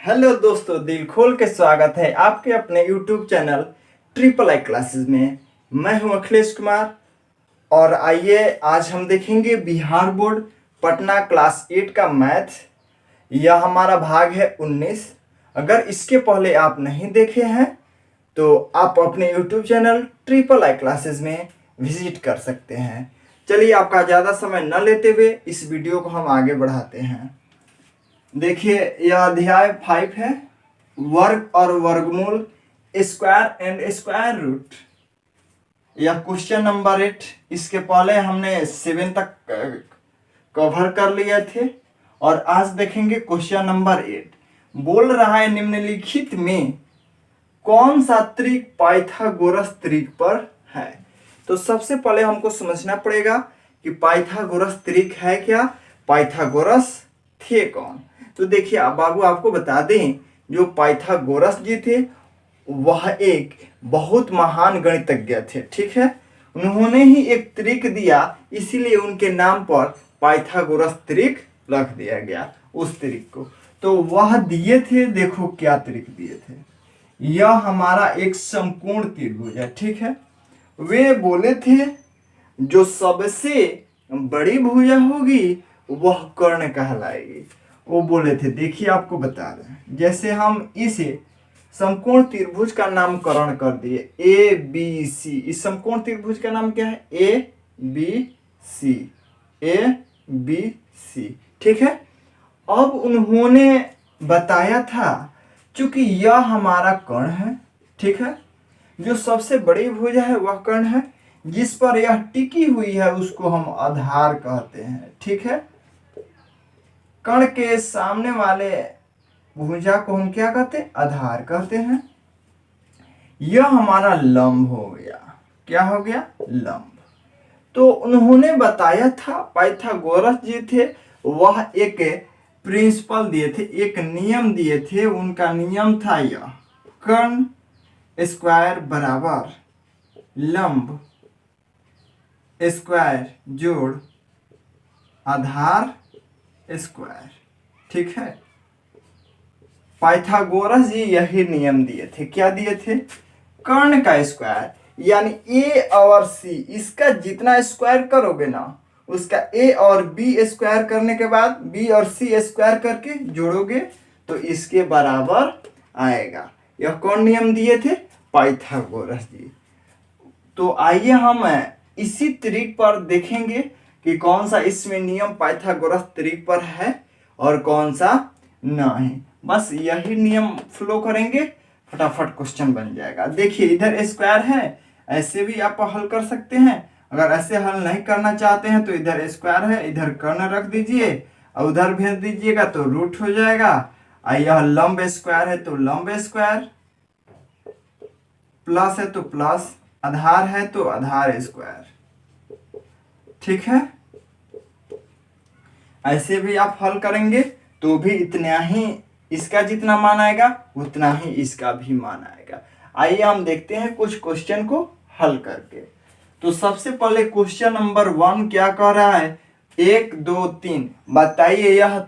Hello दोस्तों, दिल खोल के स्वागत है आपके अपने YouTube channel triple I classes में। मैं हूं अखिलेश कुमार और आइए आज हम देखेंगे बिहार बोर्ड पटना क्लास 8 का मैथ। यह हमारा भाग है 19। अगर इसके पहले आप नहीं देखे हैं तो आप अपने YouTube channel triple I classes में विजिट कर सकते हैं। चलिए आपका ज़्यादा समय न लेते हुए इस वीडियो को हम आगे बढ़ाते हैं। देखिए यह अध्याय 5 है, वर्ग और वर्गमूल, स्क्वायर एंड स्क्वायर रूट। यह क्वेश्चन नंबर 8। इसके पहले हमने 7 तक कवर कर लिए थे और आज देखेंगे क्वेश्चन नंबर 8। बोल रहा है निम्नलिखित में कौन सा त्रिक पाइथागोरस त्रिक पर है। तो सबसे पहले हमको समझना पड़ेगा कि पाइथागोरस त्रिक है क्या, पाइथागोरस थे कौन। तो देखिए बाबू आपको बता दें, जो पाइथागोरस जी थे वह एक बहुत महान गणितज्ञ थे। ठीक है, उन्होंने ही एक त्रिक दिया, इसीलिए उनके नाम पर पाइथागोरस त्रिक रख दिया गया उस त्रिक को। तो वह दिए थे, देखो क्या त्रिक दिए थे। यह हमारा एक समकोण त्रिभुज है। ठीक है, वे बोले थे जो सबसे बड़ी भुजा होगी वह कर्ण कहलाएगी। वो बोले थे, देखिए आपको बता रहे हैं, जैसे हम इसे समकोण त्रिभुज का नामकरण कर दिए ए बी सी। इस समकोण त्रिभुज का नाम क्या है, A B C, A B C. ठीक है, अब उन्होंने बताया था चूंकि यह हमारा कर्ण है, ठीक है, जो सबसे बड़ी भुजा है वह कर्ण है, जिस पर यह टिकी हुई है उसको हम आधार कहते हैं। ठीक है, कर्ण के सामने वाले भुजा को हम क्या कहते हैं, आधार कहते हैं। यह हमारा लंब हो गया, क्या हो गया, लंब। तो उन्होंने बताया था, पाइथागोरस जी थे, वह एक प्रिंसिपल दिए थे, एक नियम दिए थे। उनका नियम था यह, कर्ण स्क्वायर बराबर लंब स्क्वायर जोड़ आधार स्क्वायर। ठीक है, पाइथागोरस जी यही नियम दिए थे। क्या दिए थे, कर्ण का स्क्वायर यानी ए और सी, इसका जितना स्क्वायर करोगे ना, उसका ए और बी स्क्वायर करने के बाद बी और सी स्क्वायर करके जोड़ोगे तो इसके बराबर आएगा। यह कौन नियम दिए थे, पाइथागोरस जी। तो आइए हम इसी त्रिक पर देखेंगे कि कौन सा इसमें नियम पाइथागोरस त्रिक पर है और कौन सा नहीं। बस यही नियम फॉलो करेंगे, फटाफट क्वेश्चन बन जाएगा। देखिए इधर स्क्वायर है, ऐसे भी आप हल कर सकते हैं। अगर ऐसे हल नहीं करना चाहते हैं तो इधर स्क्वायर है, इधर कर्ण रख दीजिए और उधर भेज दीजिएगा तो रूट हो जाएगा। और यह लंब स्क्वायर है तो लंब स्क्वायर, प्लस है तो प्लस, आधार है तो आधार स्क्वायर। ठीक है, ऐसे भी आप हल करेंगे तो भी इतना ही इसका जितना मान आएगा उतना ही इसका भी मान आएगा। आइए हम देखते हैं कुछ क्वेश्चन को हल करके। तो सबसे पहले क्वेश्चन नंबर 1 क्या कह रहा है, 1 2 3 बताइए यह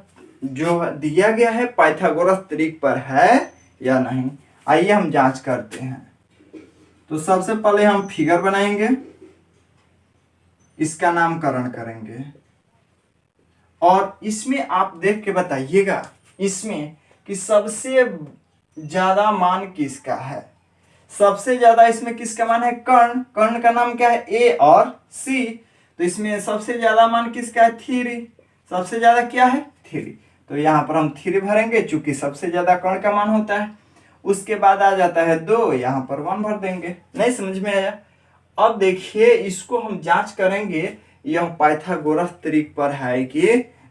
जो दिया गया है पाइथागोरस त्रिक पर है या नहीं। आइए हम जांच करते हैं। तो सबसे पहले हम फिगर बनाएंगे, इसका नामकरण करेंगे और इसमें आप देख के बताइएगा इसमें कि सबसे ज्यादा मान किसका है। सबसे ज्यादा इसमें किसका मान है, कर्ण। कर्ण का नाम क्या है, ए और सी। तो इसमें सबसे ज्यादा मान किसका है, 3। सबसे ज्यादा क्या है, 3। तो यहाँ पर हम 3 भरेंगे चूंकि सबसे ज्यादा कर्ण का मान होता है। उसके बाद आ जाता है 2, यहाँ पर 1 भर देंगे। नहीं समझ में आया। अब देखिए इसको हम जांच करेंगे यह पाइथागोरस त्रिक पर है कि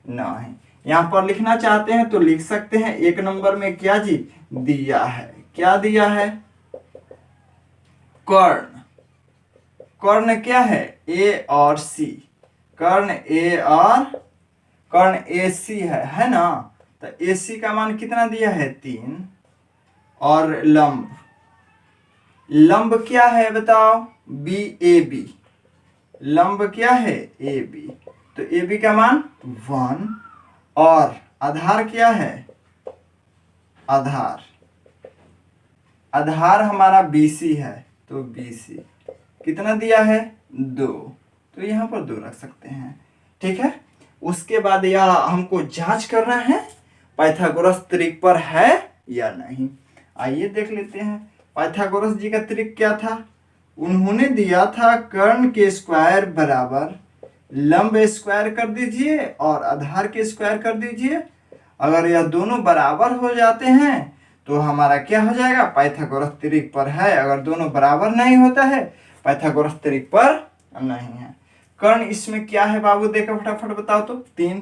नहीं। यहाँ पर लिखना चाहते हैं तो लिख सकते हैं। 1 नंबर में क्या जी दिया है, क्या दिया है, कर्ण। कर्ण क्या है, ए और सी। कर्ण ए और कर्ण ए सी है ना। तो ए सी का मान कितना दिया है, 3। और लंब, लंब क्या है बताओ, बी ए बी। लंब क्या है, ए बी। तो ए बी का मान 1 और आधार क्या है, आधार, आधार हमारा BC है तो BC कितना दिया है 2, तो यहाँ पर 2 रख सकते हैं। ठीक है, उसके बाद यह हमको जांच करना है पाइथागोरस त्रिक पर है या नहीं। आइए देख लेते हैं पाइथागोरस जी का त्रिक क्या था। उन्होंने दिया था कर्ण के स्क्वायर बराबर लंब स्क्वायर कर दीजिए और आधार के स्क्वायर कर दीजिए। अगर यह दोनों बराबर हो जाते हैं तो हमारा क्या हो जाएगा, पाइथागोरस त्रिक पर है। अगर दोनों बराबर नहीं होता है पाइथागोरस त्रिक पर नहीं है। कर्ण इसमें क्या है बाबू, देखो फटाफट बताओ तो 3,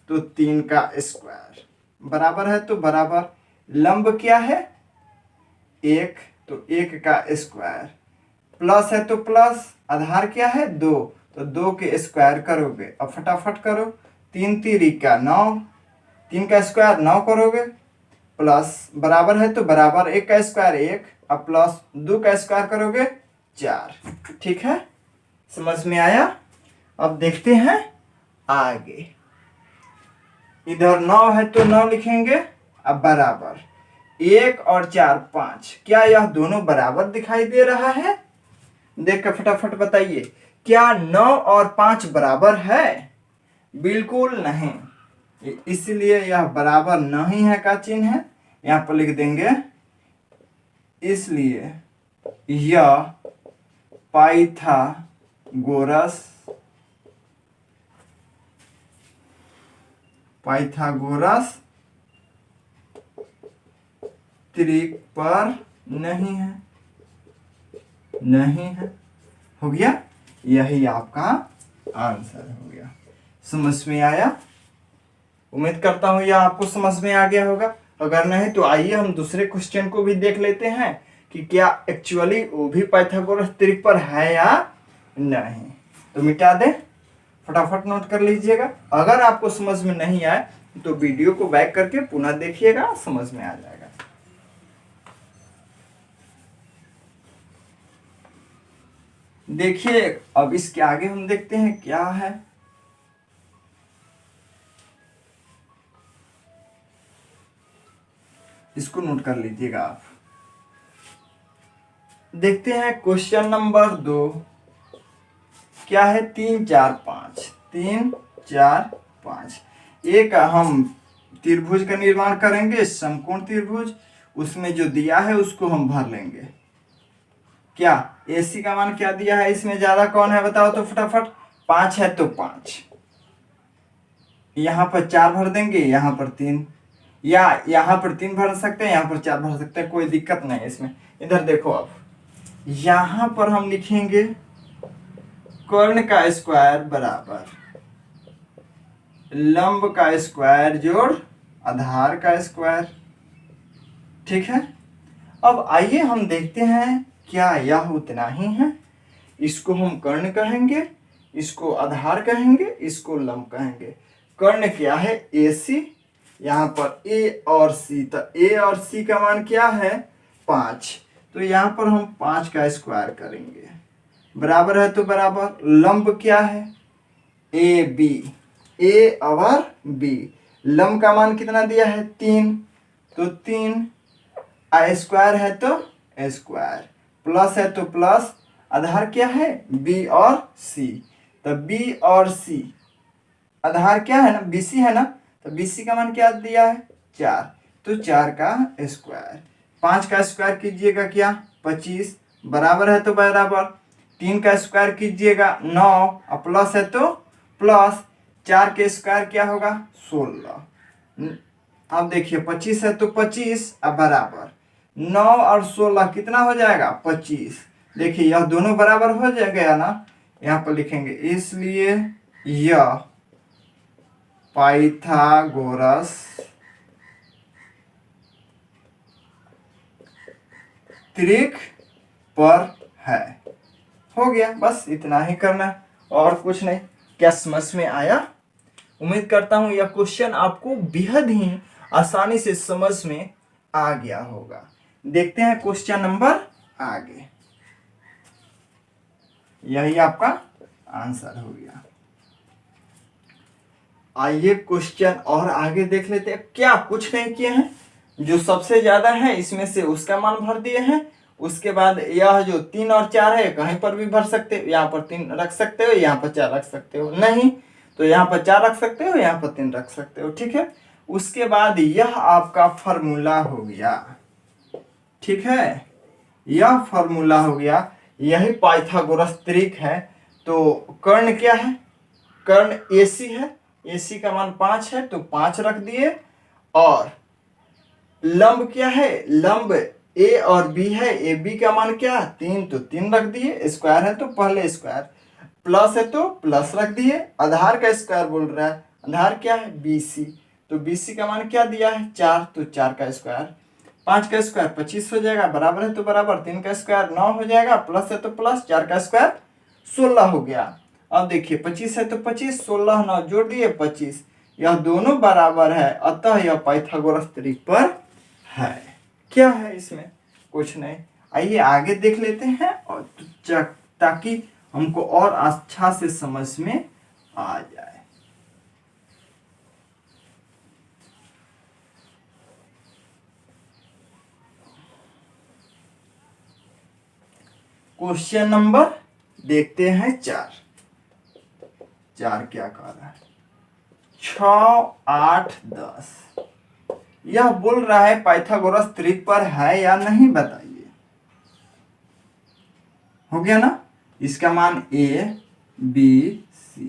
तो 3 का स्क्वायर बराबर है तो बराबर, लंब क्या है 1, तो 1 का स्क्वायर, प्लस है तो प्लस, आधार क्या है 2, तो 2 के स्क्वायर करोगे। अब फटाफट करो, 3 3 का 9, 3 का स्क्वायर 9 करोगे, प्लस बराबर है तो बराबर, 1 का स्क्वायर 1, अब प्लस 2 का स्क्वायर करोगे 4। ठीक है, समझ में आया। अब देखते हैं आगे, इधर 9 है तो 9 लिखेंगे, अब बराबर 1 और 4 5, क्या यह दोनों बराबर दिखाई दे रहा है, देख कर फटाफट बताइए, क्या 9 और 5 बराबर है, बिल्कुल नहीं, इसलिए यह बराबर नहीं है का चिन्ह है, यहां पर लिख देंगे, इसलिए यह पाइथागोरस त्रिक पर नहीं है, नहीं है। हो गया, यही आपका आंसर हो गया। समझ में आया, उम्मीद करता हूं यह आपको समझ में आ गया होगा। अगर नहीं तो आइए हम दूसरे क्वेश्चन को भी देख लेते हैं कि क्या एक्चुअली वो भी पाइथागोरस त्रिक पर है या नहीं। तो मिटा दे, फटाफट नोट कर लीजिएगा। अगर आपको समझ में नहीं आए तो वीडियो को बैक करके पुनः देखिएगा, समझ में आ जाएगा। देखिए अब इसके आगे हम देखते हैं क्या है। इसको नोट कर लीजिएगा आप। देखते हैं क्वेश्चन नंबर 2 क्या है, 3 4 5, 3 4 5। एक हम त्रिभुज का निर्माण करेंगे, समकोण त्रिभुज, उसमें जो दिया है उसको हम भर लेंगे। क्या AC का मान क्या दिया है, इसमें ज्यादा कौन है बताओ तो फटाफट, 5 है तो 5, यहां पर 4 भर देंगे, यहां पर 3, या यहां पर 3 भर सकते हैं, यहां पर 4 भर सकते हैं, कोई दिक्कत नहीं है इसमें। इधर देखो अब, यहां पर हम लिखेंगे कर्ण का स्क्वायर बराबर लंब का स्क्वायर जोड़ आधार का स्क्वायर। ठीक है, अब आइए हम देखते हैं क्या यह उतना ही है। इसको हम कर्ण कहेंगे, इसको आधार कहेंगे, इसको लंब कहेंगे। कर्ण क्या है AC, यहाँ पर A और C, तो A और C का मान क्या है 5, तो यहाँ पर हम 5 का स्क्वायर करेंगे, बराबर है तो बराबर, लंब क्या है AB, A और B, लंब का मान कितना दिया है 3, तो 3, स्क्वायर है तो स्क्वायर, प्लस है तो प्लस, आधार क्या है B और C, तो B और C, आधार क्या है ना BC है ना, तो BC का मान क्या दिया है 4, तो 4 का स्क्वायर, 5 का स्क्वायर कीजिएगा क्या 25, बराबर है तो बराबर, 3 का स्क्वायर कीजिएगा 9, और प्लस है तो प्लस, 4 के स्क्वायर क्या होगा 16। अब देखिए 25 है तो 25, अब बराबर 9 और 16 कितना हो जाएगा 25। देखिए यह दोनों बराबर हो गया ना, यहाँ पर लिखेंगे, इसलिए यह पाइथागोरस त्रिक पर है। हो गया, बस इतना ही करना है और कुछ नहीं। क्या समझ में आया? उम्मीद करता हूं यह क्वेश्चन आपको बेहद ही आसानी से समझ में आ गया होगा। देखते हैं क्वेश्चन नंबर आगे, यही आपका आंसर हो गया। आइए क्वेश्चन और आगे देख लेते हैं। क्या कुछ नहीं किए हैं, जो सबसे ज्यादा है इसमें से उसका मान भर दिए हैं। उसके बाद यह जो 3 और 4 है कहीं पर भी भर सकते हो, यहाँ पर 3 रख सकते हो, यहाँ पर 4 रख सकते हो, नहीं तो यहाँ पर 4 रख सकते हो, यहाँ पर 3 रख सकते हो, ठीक है। उसके बाद यह आपका फॉर्मूला हो गया, ठीक है, यह फॉर्मूला हो गया, यही पाइथागोरस त्रिक है। तो कर्ण क्या है, कर्ण AC है, AC का मान 5 है तो 5 रख दिए। और लंब क्या है, लंब A और B है, AB का मान क्या 3 तो 3 रख दिए, स्क्वायर है तो पहले स्क्वायर, प्लस है तो प्लस रख दिए। आधार का स्क्वायर बोल रहा है, आधार क्या है BC, तो BC का मान क्या दिया है 4 तो 4 का स्क्वायर, 5 का स्क्वायर 25 हो जाएगा, बराबर है तो बराबर, 3 का स्क्वायर 9 हो जाएगा, प्लस है तो प्लस, 4 का स्क्वायर 16 हो गया। अब देखिए 25 है तो 25, 16 9 जोड़ दिए 25, यह दोनों बराबर है, अतः यह पाइथागोरस त्रिक पर है। क्या है इसमें, कुछ नहीं। आइए आगे देख लेते हैं और ताकि हमको और अच्छा से समझ में आ जाए। क्वेश्चन नंबर देखते हैं 4 क्या कह रहा है, 6 8 10, यह बोल रहा है पाइथागोरस त्रिक पर है या नहीं बताइए। हो गया ना, इसका मान A B C,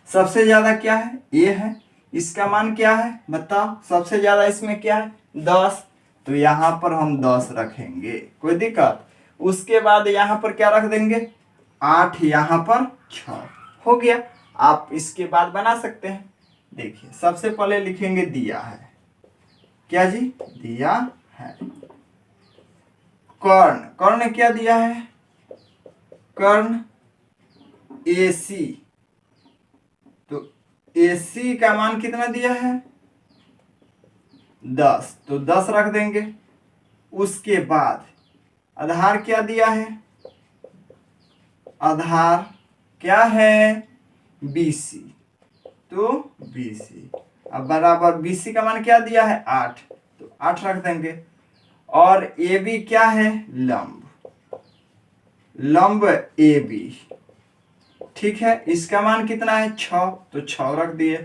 सबसे ज्यादा क्या है A है, इसका मान क्या है बताओ, सबसे ज्यादा इसमें क्या है 10, तो यहां पर हम 10 रखेंगे, कोई दिक्कत। उसके बाद यहां पर क्या रख देंगे 8, यहां पर 6, हो गया। आप इसके बाद बना सकते हैं, देखिए सबसे पहले लिखेंगे दिया है, क्या जी दिया है। कर्ण, कर्ण क्या दिया है, कर्ण AC, तो AC का मान कितना दिया है 10, तो 10 रख देंगे। उसके बाद आधार क्या दिया है, आधार क्या है BC, तो BC, अब बराबर BC का मान क्या दिया है 8, तो 8 रख देंगे। और AB क्या है लंब, लंब AB, ठीक है, इसका मान कितना है 6, तो 6 रख दिए,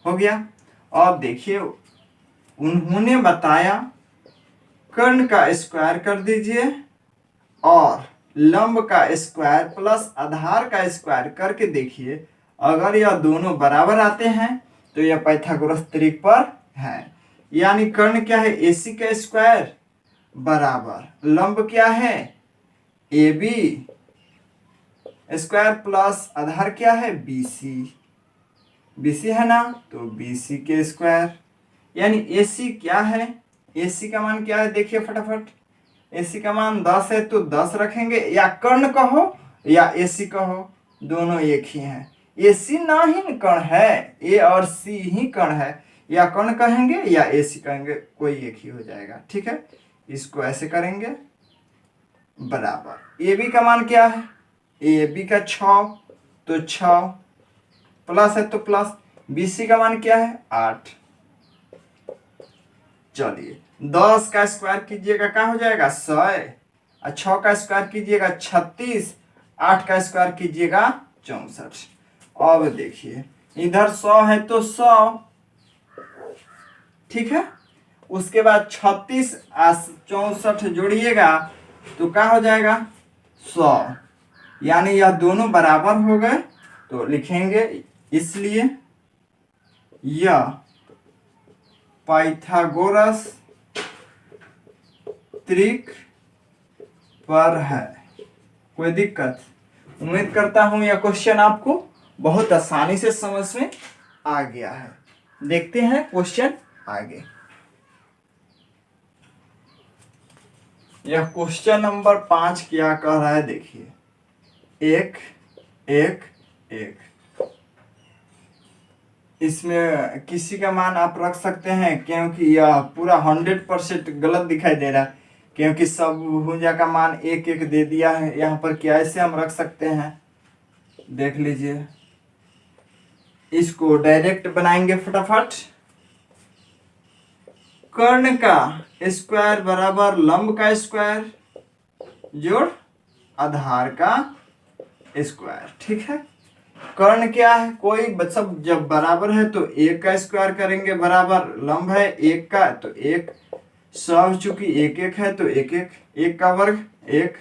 हो गया। अब देखिए उन्होंने बताया कर्ण का स्क्वायर कर दीजिए और लंब का स्क्वायर प्लस आधार का स्क्वायर करके देखिए, अगर यह दोनों बराबर आते हैं तो यह पाइथागोरस त्रिक पर है। यानी कर्ण क्या है AC का स्क्वायर बराबर लंब क्या है AB स्क्वायर प्लस आधार क्या है BC है ना, तो BC के स्क्वायर। यानी AC क्या है, AC का मान क्या है देखिए फटाफट, AC का मान 10 है तो 10 रखेंगे, या कर्ण कहो या AC कहो दोनों एक ही हैं, AC ना ही कर्ण है, A और C ही कर्ण है, या कर्ण कहेंगे या AC कहेंगे, कोई एक ही हो जाएगा, ठीक है। इसको ऐसे करेंगे बराबर, AB का मान क्या है AB का 6, तो 6 प्लस है तो प्लस, BC का मान क्या है 8, चलिए 10 का स्क्वायर कीजिएगा क्या हो जाएगा 100, और 6 का स्क्वायर कीजिएगा 36, 8 का स्क्वायर कीजिएगा 64। अब देखिए इधर 100 है तो 100, ठीक है। उसके बाद 36 64 जोड़िएगा तो क्या हो जाएगा 100, यानी यह दोनों बराबर हो गए, तो लिखेंगे इसलिए यह पाइथागोरस त्रिक पर है, कोई दिक्कत। उम्मीद करता हूं यह क्वेश्चन आपको बहुत आसानी से समझ में आ गया है। देखते हैं क्वेश्चन आगे। यह क्वेश्चन नंबर 5 क्या कह रहा है देखिए, 1 1 1, इसमें किसी का मान आप रख सकते हैं, क्योंकि यह पूरा 100% गलत दिखाई दे रहा है, क्योंकि सब भुजा का मान 1 1 दे दिया है यहाँ पर। क्या ऐसे हम रख सकते हैं, देख लीजिए, इसको डायरेक्ट बनाएंगे फटाफट। कर्ण का स्क्वायर बराबर लंब का स्क्वायर जोड़ आधार का स्क्वायर। ठीक है, कर्ण क्या है, कोई सब जब बराबर है तो एक का स्क्वायर करेंगे, बराबर लंब है एक का तो एक, सब चूंकि एक एक है तो एक एक, एक का वर्ग एक,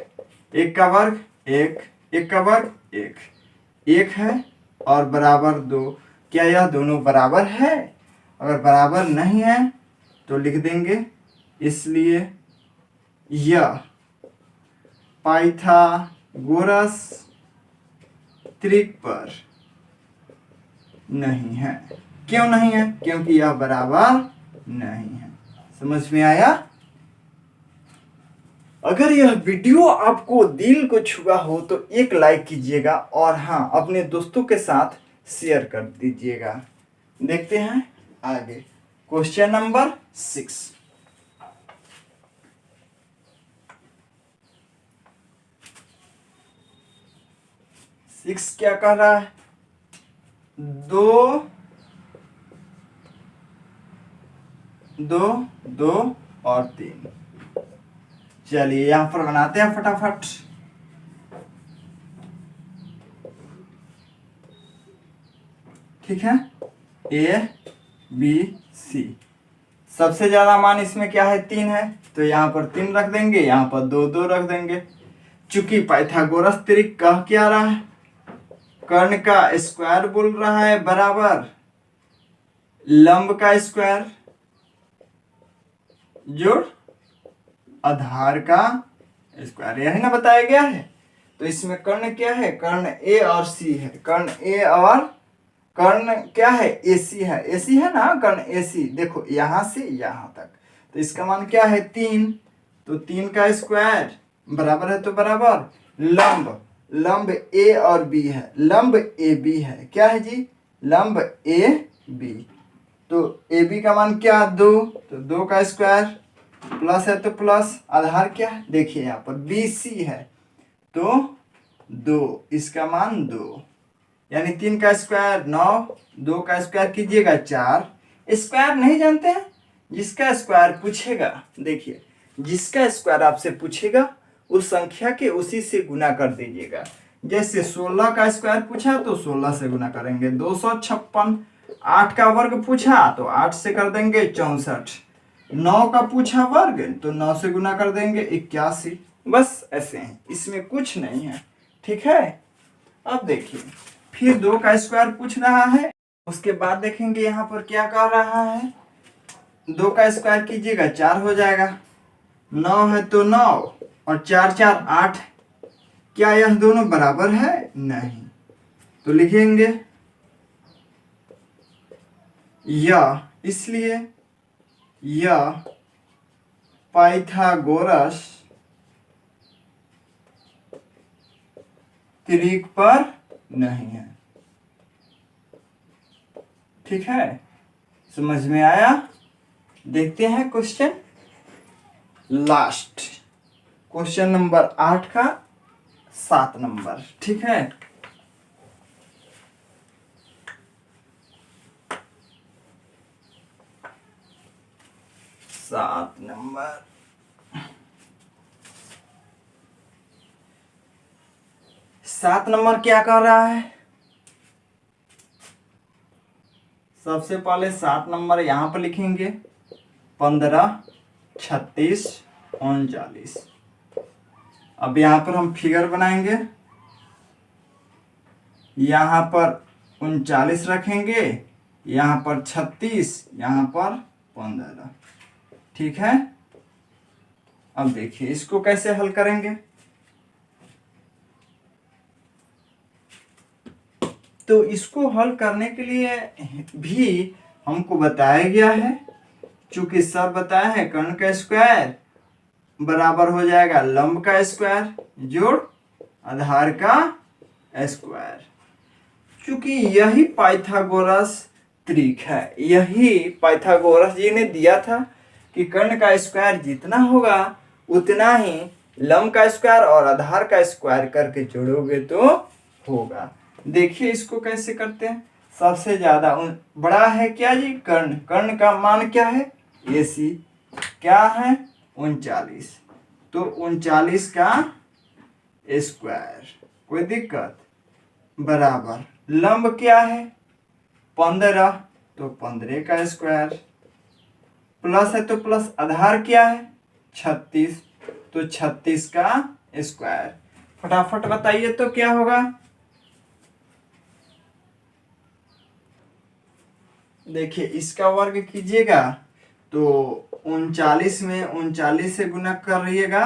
एक का वर्ग एक, एक का वर्ग एक, एक है और बराबर दो। क्या यह दोनों बराबर है? अगर बराबर नहीं है तो लिख देंगे, इसलिए यह पाइथागोरस त्रिक पर नहीं है। क्यों नहीं है? क्योंकि यह बराबर नहीं है। समझ में आया? अगर यह वीडियो आपको दिल को छुआ हो तो एक लाइक कीजिएगा और हाँ, अपने दोस्तों के साथ शेयर कर दीजिएगा। देखते हैं आगे क्वेश्चन नंबर 6। क्या कह रहा है? दो और 3। चलिए यहां पर बनाते हैं फटाफट। ठीक है, ए बी सी, सबसे ज्यादा मान इसमें क्या है? 3 है, तो यहाँ पर 3 रख देंगे, यहाँ पर 2 रख देंगे। चूंकि पाइथागोरस त्रिक कह क्या रहा है? कर्ण का स्क्वायर बोल रहा है बराबर लंब का स्क्वायर जोड़ आधार का स्क्वायर, यही ना बताया गया है। तो इसमें कर्ण क्या है? कर्ण ए और सी है। कर्ण ए और कर्ण क्या है? एसी है। एसी है ना कर्ण एसी। देखो यहां से यहां तक, तो इसका मान क्या है? 3। तो 3 का स्क्वायर बराबर है तो बराबर लंब, लंब ए और बी है, लंब ए बी है। क्या है जी? लंब ए बी। तो ए बी का मान क्या? 2। तो 2 का स्क्वायर प्लस है तो प्लस, आधार क्या है? देखिए यहाँ पर बी सी है तो 2, इसका मान 2, यानी 3 का स्क्वायर 9, 2 का स्क्वायर कीजिएगा 4। स्क्वायर नहीं जानते हैं? जिसका स्क्वायर पूछेगा, देखिए जिसका स्क्वायर आपसे पूछेगा उस संख्या के उसी से गुना कर दीजिएगा। जैसे 16 का स्क्वायर पूछा तो 16 से गुना करेंगे 256। 8 का वर्ग पूछा तो 8 से कर देंगे 64। 9 का पूछा वर्ग तो 9 से गुना कर देंगे 81। बस ऐसे हैं, इसमें कुछ नहीं है। ठीक है, अब देखिए फिर 2 का स्क्वायर पूछ रहा है, उसके बाद देखेंगे यहाँ पर क्या कर रहा है। 2 का स्क्वायर कीजिएगा 4 हो जाएगा, 9 है तो 9 और 4 4 8। क्या यह दोनों बराबर है? नहीं। तो लिखेंगे यह, इसलिए यह पाइथागोरस त्रिक पर नहीं है। ठीक है, समझ में आया? देखते हैं क्वेश्चन लास्ट, क्वेश्चन नंबर 8 का 7 नंबर। ठीक है, सात नंबर। सात नंबर क्या कर रहा है? सबसे पहले 7 नंबर यहां पर लिखेंगे 15, 36, 39। अब यहां पर हम फिगर बनाएंगे, यहां पर 39 रखेंगे, यहां पर 36, यहां पर 15। ठीक है, अब देखिए इसको कैसे हल करेंगे। तो इसको हल करने के लिए भी हमको बताया गया है, चूंकि सर बताया है कर्ण का स्क्वायर बराबर हो जाएगा लंब का स्क्वायर जोड़ आधार का स्क्वायर। चूंकि यही पाइथागोरस त्रिक है, यही पाइथागोरस जी ने दिया था कि कर्ण का स्क्वायर जितना होगा उतना ही लंब का स्क्वायर और आधार का स्क्वायर करके जोड़ोगे तो होगा। देखिए इसको कैसे करते हैं। सबसे ज्यादा बड़ा है क्या जी? कर्ण। कर्ण का मान क्या है? AC। क्या है 39, तो 39 का स्क्वायर, कोई दिक्कत, बराबर लंब क्या है 15, तो 15 का स्क्वायर, प्लस है तो प्लस, आधार क्या है 36, तो 36 का स्क्वायर। फटाफट बताइए तो क्या होगा। देखिए इसका वर्ग कीजिएगा तो 39 में 39 से गुना कर रहिएगा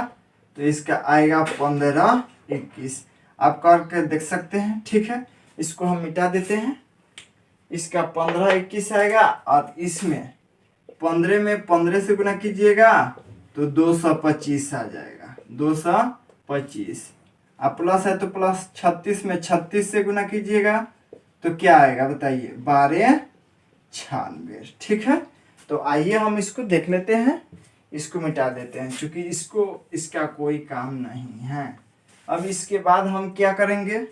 तो इसका आएगा 15 21, आप करके देख सकते हैं। ठीक है, इसको हम मिटा देते हैं। इसका 15 21 आएगा और इसमें 15 में 15 से गुना कीजिएगा तो 225 आ जाएगा, 225। अब प्लस है तो प्लस, 36 में 36 से गुना कीजिएगा तो क्या आएगा बताइए 12 96। ठीक है, तो आइए हम इसको देख लेते हैं, इसको मिटा देते हैं क्योंकि इसका कोई काम नहीं है। अब इसके बाद हम क्या करेंगे,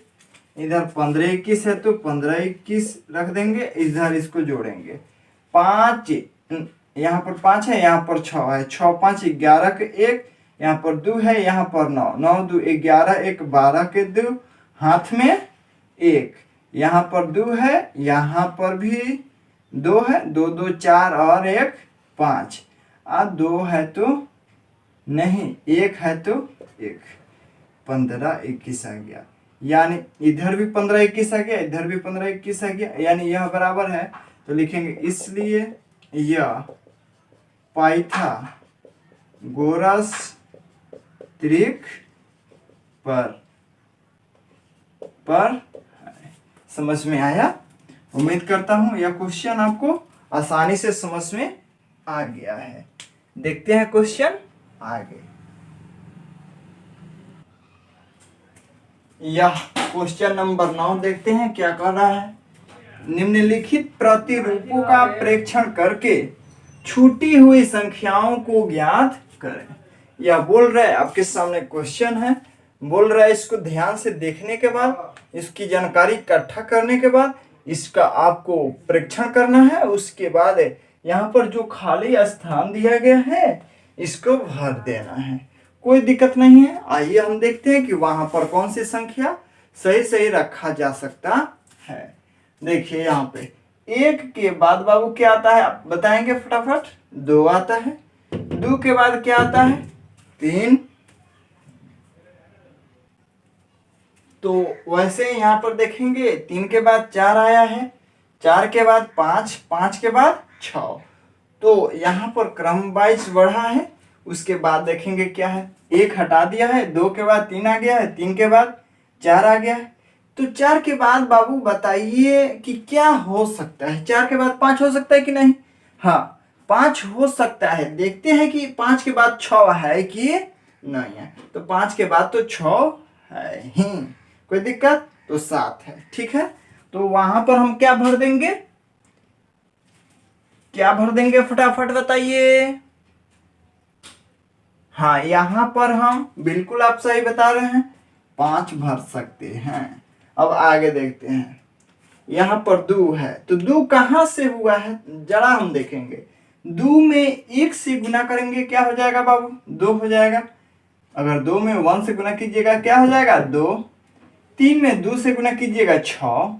इधर 15 21 है तो 15 21 रख देंगे, इधर इसको जोड़ेंगे 5, यहाँ पर 5 है, यहाँ पर 6 है, 6 5 11 के 1, यहाँ पर 2 है, यहाँ पर 9, 9 2 11, 1 12 के 2, हाथ में 1, यहाँ पर 2 है, यहाँ पर भी 2 है, 2 2 4 और 1 5, 2 है तो नहीं, 1 है तो 1, 15 21 आ गया। यानी इधर भी 15 21 आ गया, इधर भी 15 21 आ गया, यानी यह बराबर है। तो लिखेंगे इसलिए यह पाइथागोरस त्रिक पर समझ में आया। उम्मीद करता हूं यह क्वेश्चन आपको आसानी से समझ में आ गया है। देखते हैं क्वेश्चन आगे। यह क्वेश्चन नंबर 9 देखते हैं क्या कर रहा है। निम्नलिखित प्रतिरूपों का प्रेक्षण करके छूटी हुई संख्याओं को ज्ञात करें। यह बोल रहा है, आपके सामने क्वेश्चन है, बोल रहा है इसको ध्यान से देखने के बाद, इसकी जानकारी इकट्ठा करने के बाद इसका आपको परीक्षण करना है। उसके बाद यहाँ पर जो खाली स्थान दिया गया है इसको भर देना है, कोई दिक्कत नहीं है। आइए हम देखते हैं कि वहां पर कौन सी संख्या सही सही रखा जा सकता है। देखिए यहाँ पे 1 के बाद बाबू क्या आता है, आप बताएंगे फटाफट। 2 आता है, 2 के बाद क्या आता है 3, तो वैसे यहाँ पर देखेंगे 3 के बाद 4 आया है, 4 के बाद 5, 5 के बाद 6, तो यहाँ पर क्रम वाइज बढ़ा है। उसके बाद देखेंगे क्या है, 1 हटा दिया है, 2 के बाद 3 आ गया है, 3 के बाद 4 आ गया है, तो 4 के बाद बाबू बताइए कि क्या हो सकता है। 4 के बाद 5 हो सकता है कि नहीं, हाँ 5 हो सकता है। देखते हैं कि 5 के बाद 6 है कि नहीं है, तो 5 के बाद तो 6 है ही, कोई दिक्कत, तो 7 है। ठीक है, तो वहां पर हम क्या भर देंगे, क्या भर देंगे फटाफट बताइए। हाँ यहां पर हम बिल्कुल आप सही बता रहे हैं 5 भर सकते हैं। अब आगे देखते हैं, यहाँ पर 2 है, तो 2 कहां से हुआ है जरा हम देखेंगे। 2 में 1 से गुना करेंगे क्या हो जाएगा बाबू, 2 हो जाएगा। अगर 2 में 1 से गुना कीजिएगा क्या हो जाएगा 2, 3 में 2 से गुना कीजिएगा 6,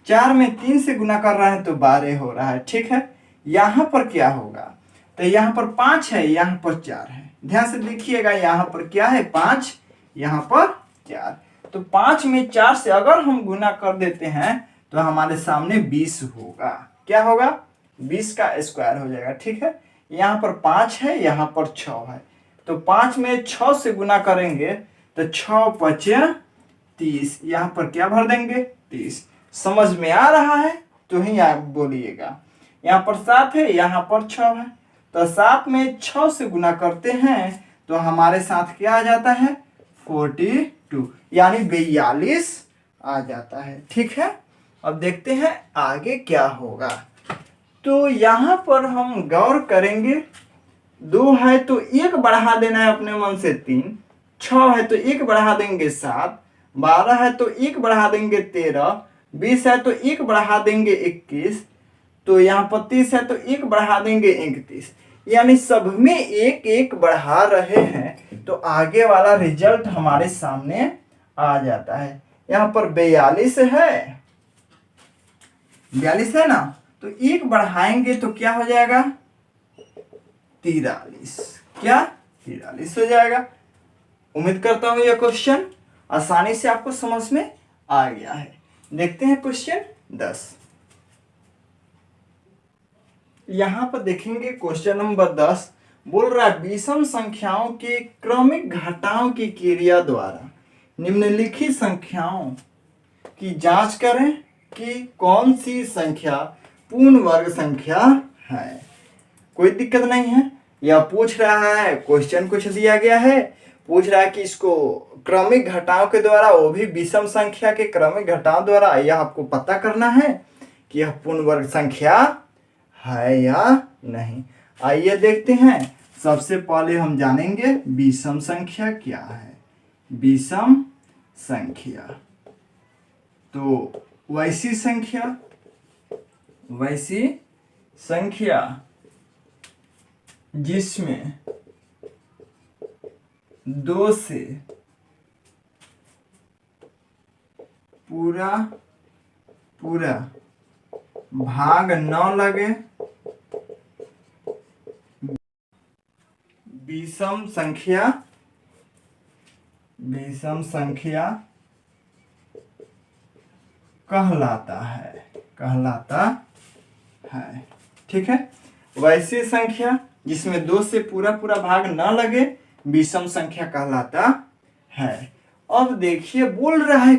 4 में 3 से गुना कर रहा है तो 12 हो रहा है। ठीक है, यहाँ पर क्या होगा, तो यहाँ पर 5 है, यहाँ पर 4 है, ध्यान से देखिएगा, यहाँ पर क्या है 5, यहाँ पर 4, तो 5 में 4 से अगर हम गुना कर देते हैं तो हमारे सामने 20 होगा। क्या होगा 20 का स्क्वायर हो जाएगा। ठीक है, यहाँ पर 5 है, यहाँ पर 6 है, तो 5 में 6 से गुना करेंगे तो 6 5 30, यहाँ पर क्या भर देंगे 30। समझ में आ रहा है तो ही आप बोलिएगा। यहाँ पर 7 है, यहाँ पर 6 है, तो 7 में 6 से गुना करते हैं तो हमारे साथ क्या आ जाता है 42, यानी 42 आ जाता है। ठीक है, अब देखते हैं आगे क्या होगा। तो यहाँ पर हम गौर करेंगे, 2 है तो 1 बढ़ा देना है अपने मन से 3, 6 है तो 1 बढ़ा देंगे 7, 12 है तो 1 बढ़ा देंगे 13, 20 है तो 1 बढ़ा देंगे 21, तो यहाँ 32 है तो 1 बढ़ा देंगे 31। यानी सब में एक एक बढ़ा रहे हैं तो आगे वाला रिजल्ट हमारे सामने आ जाता है। यहाँ पर 42 है, 42 है ना, तो एक बढ़ाएंगे तो क्या हो जाएगा 43, क्या 43 हो जाएगा। उम्मीद करता हूं यह क्वेश्चन आसानी से आपको समझ में आ गया है। देखते हैं क्वेश्चन 10। यहां पर देखेंगे क्वेश्चन नंबर 10 बोल रहा है विषम संख्याओं के क्रमिक घटाव की क्रिया द्वारा निम्नलिखित संख्याओं की जांच करें कि कौन सी संख्या पूर्ण वर्ग संख्या है। कोई दिक्कत नहीं है, यह पूछ रहा है, क्वेश्चन कुछ दिया गया है, पूछ रहा है कि इसको क्रमिक घटाव के द्वारा, वो भी विषम संख्या के क्रमिक घटाव द्वारा, यह आपको पता करना है कि यह पूर्ण वर्ग संख्या है या नहीं। आइए देखते हैं। सबसे पहले हम जानेंगे विषम संख्या क्या है। विषम संख्या तो वैसी संख्या जिसमें 2 से पूरा भाग न लगे, विषम संख्या कहलाता है। ठीक है, वैसी संख्या जिसमें 2 से पूरा भाग न लगे विषम संख्या कहलाता है। अब देखिए बोल रहा है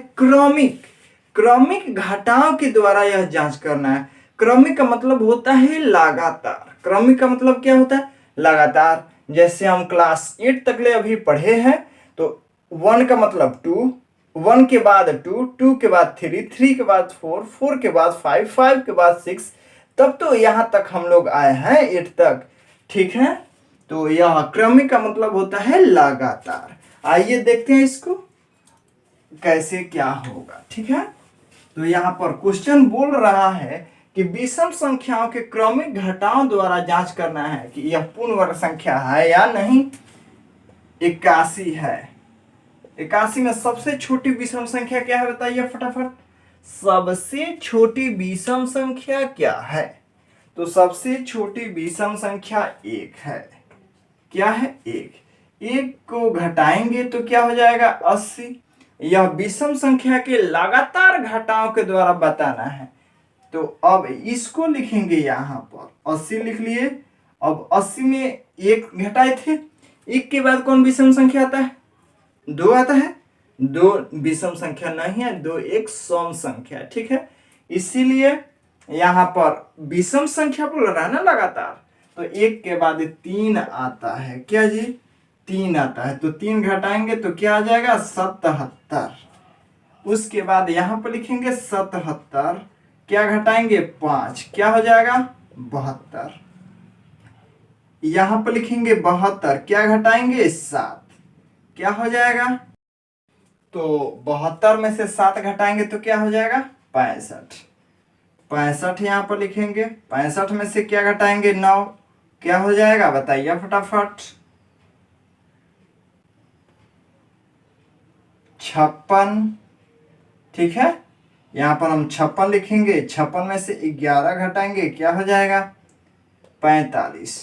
क्रमिक घटाव के द्वारा यह जांच करना है। क्रमिक का मतलब होता है लगातार। क्रमिक का मतलब क्या होता है लगातार। जैसे हम क्लास 8 तक ले अभी पढ़े हैं तो 1 का मतलब 2, 1 के बाद 2, 2 के बाद 3, 3 के बाद 4, 4 के बाद 5, 5 के बाद 6, तब तो यहां तक हम लोग आए हैं 8 तक। ठीक है, तो यह क्रमिक का मतलब होता है लगातार। आइए देखते हैं इसको कैसे क्या होगा। ठीक है, तो यहाँ पर क्वेश्चन बोल रहा है कि विषम संख्याओं के क्रमिक घटाव द्वारा जांच करना है कि यह पूर्ण वर्ग संख्या है या नहीं। 81 है, 81 में सबसे छोटी विषम संख्या क्या है बताइए फटाफट। सबसे छोटी विषम संख्या क्या है? तो सबसे छोटी विषम संख्या 1 है। क्या है 1 को घटाएंगे तो क्या हो जाएगा 80। यह विषम संख्या के लगातार घटाव के द्वारा बताना है। तो अब इसको लिखेंगे यहाँ पर 80 लिख लिए। अब 80 में 1 घटाए थे, 1 के बाद कौन विषम संख्या आता है 2 आता है। 2 विषम संख्या नहीं है, 2 एक सम संख्या। ठीक है, इसीलिए यहाँ पर विषम संख्या बोल रहा है ना लगातार, तो 1 के बाद 3 आता है। क्या जी 3 आता है, तो 3 घटाएंगे तो क्या आ जाएगा 77। उसके बाद यहाँ पर लिखेंगे 77, क्या घटाएंगे 5, क्या हो जाएगा 72। यहाँ पर लिखेंगे 72, क्या घटाएंगे 7, क्या हो जाएगा, तो 72 में से 7 घटाएंगे तो क्या हो जाएगा 65। 65 यहाँ पर लिखेंगे, 65 में से क्या घटाएंगे 9, क्या हो जाएगा बताइए फटाफट 56। ठीक है, यहाँ पर हम 56 लिखेंगे, 56 में से 11 घटाएंगे क्या हो जाएगा 45।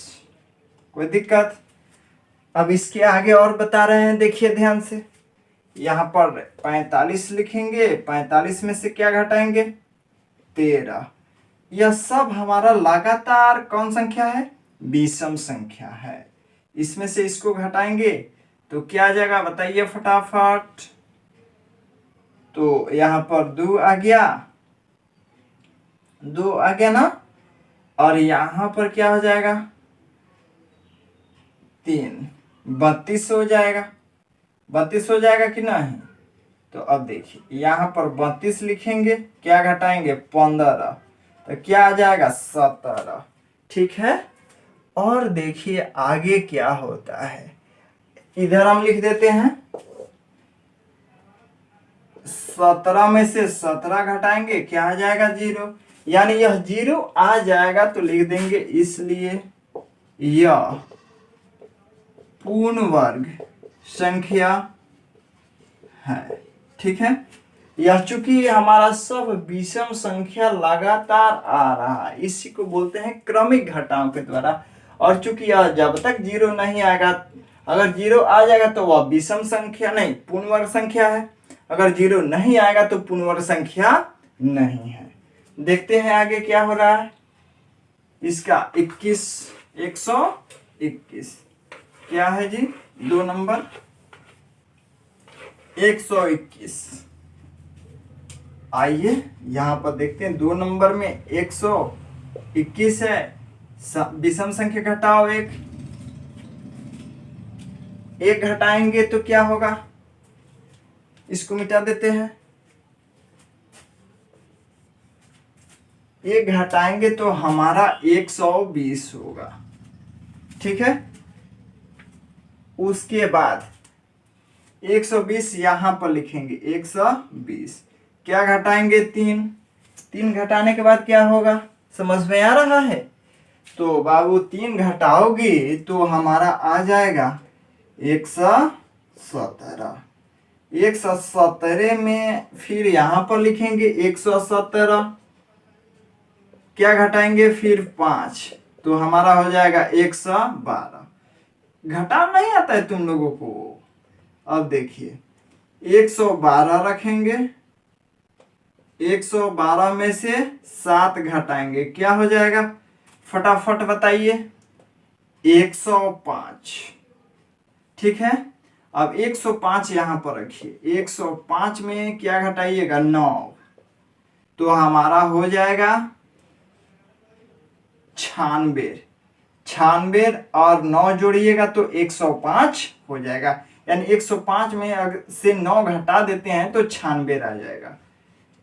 कोई दिक्कत? अब इसके आगे और बता रहे हैं, देखिए ध्यान से। यहाँ पर 45 लिखेंगे, 45 में से क्या घटाएंगे 13। यह सब हमारा लगातार कौन संख्या है विषम संख्या है। इसमें से इसको घटाएंगे तो क्या आ जाएगा बताइए फटाफट। तो यहाँ पर 2 आ गया, 2 आ गया ना, और यहाँ पर क्या हो जाएगा 3, 32 हो जाएगा। 32 हो जाएगा कि नहीं? तो अब देखिए यहाँ पर 32 लिखेंगे, क्या घटाएंगे 15, तो क्या आ जाएगा 17। ठीक है, और देखिए आगे क्या होता है, इधर हम लिख देते हैं 17 में से 17 घटाएंगे क्या आ जाएगा 0, यानी यह 0 आ जाएगा तो लिख देंगे इसलिए यह पूर्ण वर्ग संख्या है। ठीक है, यह चूंकि हमारा सब विषम संख्या लगातार आ रहा है, इसी को बोलते हैं क्रमिक घटाओं के द्वारा। और चूंकि यह जब तक जीरो नहीं आएगा, अगर जीरो आ जाएगा तो वह विषम संख्या नहीं पूर्ण वर्ग संख्या है, अगर जीरो नहीं आएगा तो पूर्ण वर्ग संख्या नहीं है। देखते हैं आगे क्या हो रहा है। इसका 121 क्या है जी, 2 नंबर 121। आइए यहां पर देखते हैं 2 नंबर में 121 है, विषम संख्या घटाओ एक घटाएंगे तो क्या होगा, इसको मिटा देते हैं। एक घटाएंगे तो हमारा 120 होगा। ठीक है, उसके बाद 120 यहां पर लिखेंगे 120, क्या घटाएंगे 3 घटाने के बाद क्या होगा, समझ में आ रहा है। तो बाबू 3 घटाओगे तो हमारा आ जाएगा 117। 117 में फिर यहां पर लिखेंगे 117, क्या घटाएंगे फिर 5, तो हमारा हो जाएगा 112। घटा नहीं आता है तुम लोगों को। अब देखिए 112 रखेंगे, 112 में से 7 घटाएंगे, क्या हो जाएगा फटाफट बताइए, 105। ठीक है, अब 105 यहां पर रखिए, 105 में क्या घटाइएगा 9, तो हमारा हो जाएगा 96 और 9 जोड़िएगा तो 105 हो जाएगा। यानी 105 में अगर से 9 घटा देते हैं तो 96 आ जाएगा।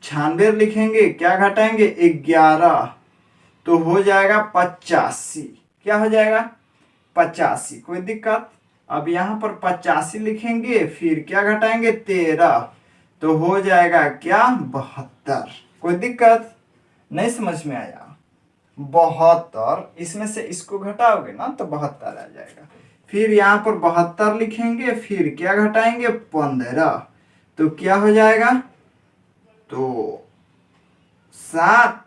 96 लिखेंगे, क्या घटाएंगे 11, तो हो जाएगा 85। क्या हो जाएगा 85, कोई दिक्कत। अब यहाँ पर 85 लिखेंगे, फिर क्या घटाएंगे 13, तो हो जाएगा क्या 72। कोई दिक्कत नहीं, समझ में आया 72, इसमें से इसको घटाओगे ना तो 72 आ जाएगा। फिर यहाँ पर 72 लिखेंगे, फिर क्या घटाएंगे 15, तो क्या हो जाएगा, तो 7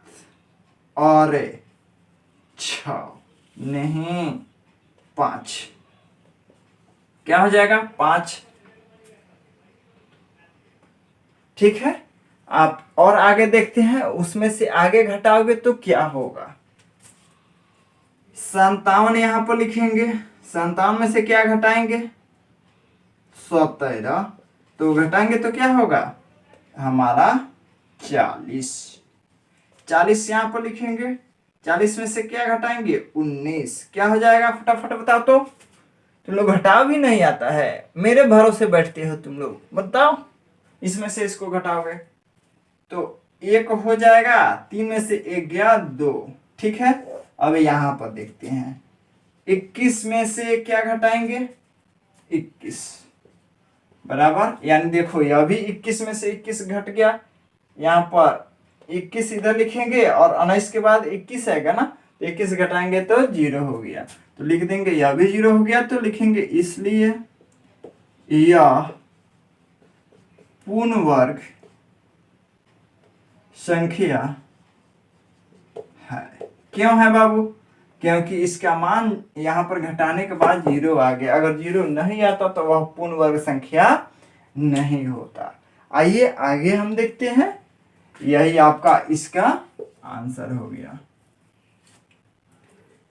और 6 नहीं 5, क्या हो जाएगा 5। ठीक है, आप और आगे देखते हैं, उसमें से आगे घटाओगे तो क्या होगा। 57 यहां पर लिखेंगे, 57 में से क्या घटाएंगे 17, तो घटाएंगे तो क्या होगा हमारा 40। 40 यहां पर लिखेंगे, 40 में से क्या घटाएंगे 19, क्या हो जाएगा फटाफट बताओ। तो तुम लोग घटाओ भी नहीं आता है, मेरे भरोसे बैठते हो तुम लोग, बताओ इसमें से इसको घटाओगे तो 1 हो जाएगा, 3 में से 1 गया 2। ठीक है, अब यहां पर देखते हैं 21 में से क्या घटाएंगे 21 बराबर, यानी देखो यह भी 21 में से 21 घट गया, यहाँ पर 21 इधर लिखेंगे और 19 के बाद 21 आएगा ना, तो 21 घटाएंगे तो 0 हो गया, तो लिख देंगे यह भी 0 हो गया, तो लिखेंगे इसलिए यह पूर्ण वर्ग संख्या है। क्यों है बाबू, क्योंकि इसका मान यहाँ पर घटाने के बाद 0 आ गया, अगर 0 नहीं आता तो वह पूर्ण वर्ग संख्या नहीं होता। आइए आगे हम देखते हैं, यही आपका इसका आंसर हो गया।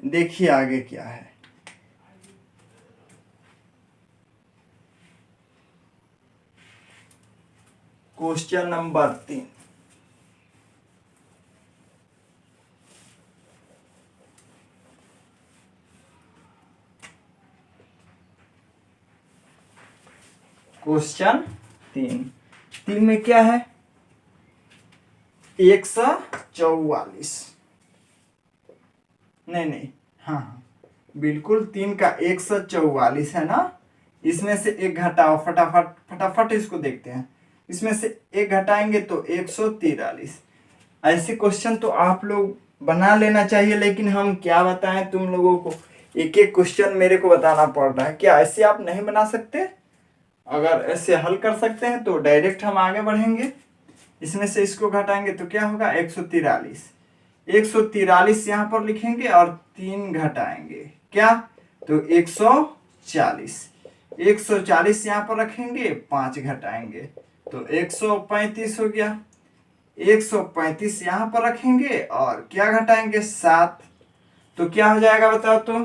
देखिए आगे क्या है। क्वेश्चन नंबर 3, क्वेश्चन 3 में क्या है 144, नहीं हाँ बिल्कुल 3 का 144 है ना, इसमें से 1 घटाओ फटाफट इसको देखते हैं, इसमें से 1 घटाएंगे तो 143। ऐसे क्वेश्चन तो आप लोग बना लेना चाहिए, लेकिन हम क्या बताएं तुम लोगों को, एक एक क्वेश्चन मेरे को बताना पड़ रहा है। क्या ऐसे आप नहीं बना सकते? अगर ऐसे हल कर सकते हैं तो डायरेक्ट हम आगे बढ़ेंगे। इसमें से इसको घटाएंगे तो क्या होगा 143। 143 यहाँ पर लिखेंगे और 3 घटाएंगे क्या, तो 140। 140 यहाँ पर रखेंगे, 5 घटाएंगे तो 135 हो गया। 135 यहाँ पर रखेंगे और क्या घटाएंगे 7, तो क्या हो जाएगा बताओ तो?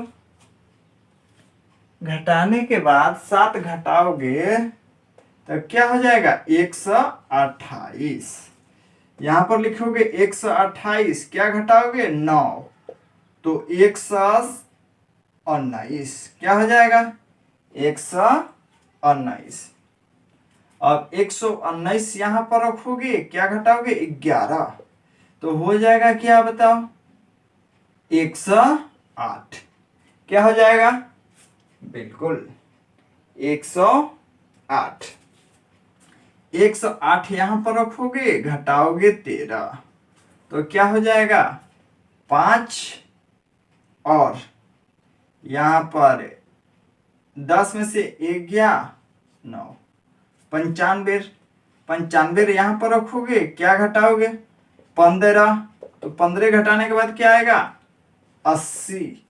घटाने के बाद 7 घटाओगे तो क्या हो जाएगा 128। यहां पर लिखोगे 128, क्या घटाओगे 9, तो 119 क्या हो जाएगा 119। अब 119 यहां पर रखोगे, क्या घटाओगे 11, तो हो जाएगा क्या बताओ 108। क्या हो जाएगा? बिल्कुल 108। 108 यहां पर रखोगे, घटाओगे 13, तो क्या हो जाएगा 5 और यहां पर 10 में से 1 गया 9, 95। 95 यहां पर रखोगे, क्या घटाओगे 15, तो 15 घटाने के बाद क्या आएगा 80।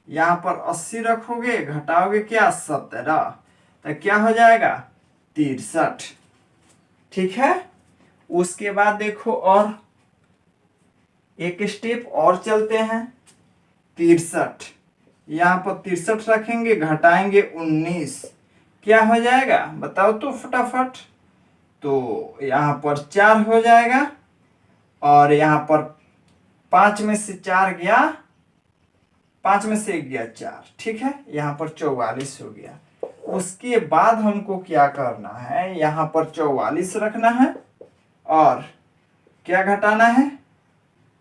यहां पर 80 रखोगे, घटाओगे क्या 17, तो क्या हो जाएगा 63। ठीक है। उसके बाद देखो और एक स्टेप और चलते हैं। 63 यहां पर 63 रखेंगे, घटाएंगे 19, क्या हो जाएगा बताओ तो फटाफट, तो यहां पर 4 हो जाएगा और यहां पर 5 में से 4 गया, 5 में से 1 गया 4, ठीक है। यहां पर 44 हो गया। उसके बाद हमको क्या करना है, यहां पर 44 रखना है और क्या घटाना है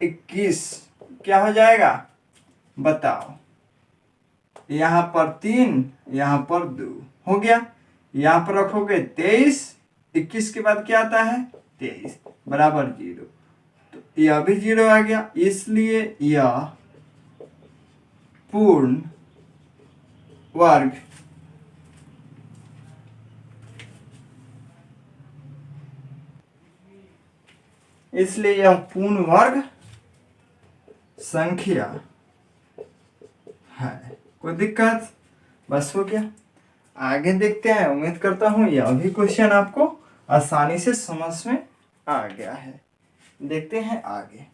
21, क्या हो जाएगा बताओ, यहां पर 3, यहां पर 2 हो गया। यहां पर रखोगे 23, 21 के बाद क्या आता है 23 बराबर 0, तो यह भी 0 आ गया, इसलिए यह पूर्ण वर्ग पूर्ण वर्ग संख्या है। कोई दिक्कत? बस हो गया। आगे देखते हैं। उम्मीद करता हूं यह भी क्वेश्चन आपको आसानी से समझ में आ गया है। देखते हैं आगे।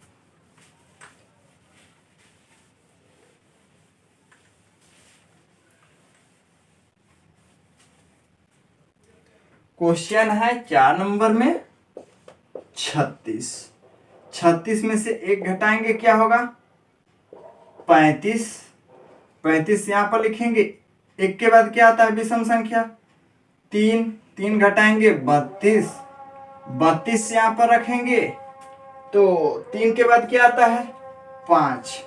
क्वेश्चन है 4 नंबर में 36। 36 में से 1 घटाएंगे, क्या होगा 35। 35 यहां पर लिखेंगे, 1 के बाद क्या आता है विषम संख्या 3, 3 घटाएंगे 32। 32 यहां पर रखेंगे, तो 3 के बाद क्या आता है 5,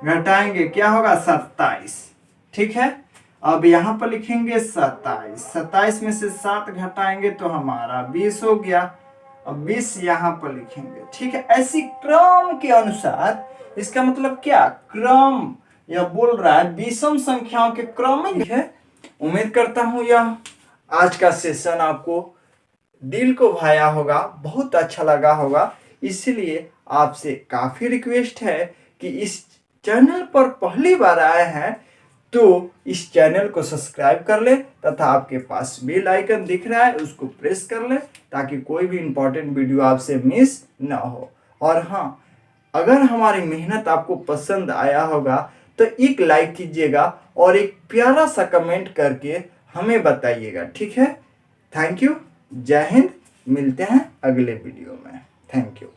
घटाएंगे क्या होगा 27, ठीक है। अब यहां पर लिखेंगे 27। 27 में से 7 घटाएंगे तो हमारा 20 हो गया। अब 20 यहां पर लिखेंगे, ठीक है। ऐसी क्रम के अनुसार, इसका मतलब क्या, क्रम यह बोल रहा है विषम संख्याओं के क्रम में है। उम्मीद करता हूं यह आज का सेशन आपको दिल को भाया होगा, बहुत अच्छा लगा होगा। इसलिए आपसे काफी रिक्वेस्ट है कि इस चैनल पर पहली बार आए हैं तो इस चैनल को सब्सक्राइब कर ले तथा आपके पास बेल आइकन दिख रहा है उसको प्रेस कर ले, ताकि कोई भी इंपॉर्टेंट वीडियो आपसे मिस ना हो। और हाँ, अगर हमारी मेहनत आपको पसंद आया होगा तो एक लाइक कीजिएगा और एक प्यारा सा कमेंट करके हमें बताइएगा, ठीक है। Thank you. जय हिंद। मिलते हैं अगले वीडियो में। Thank you.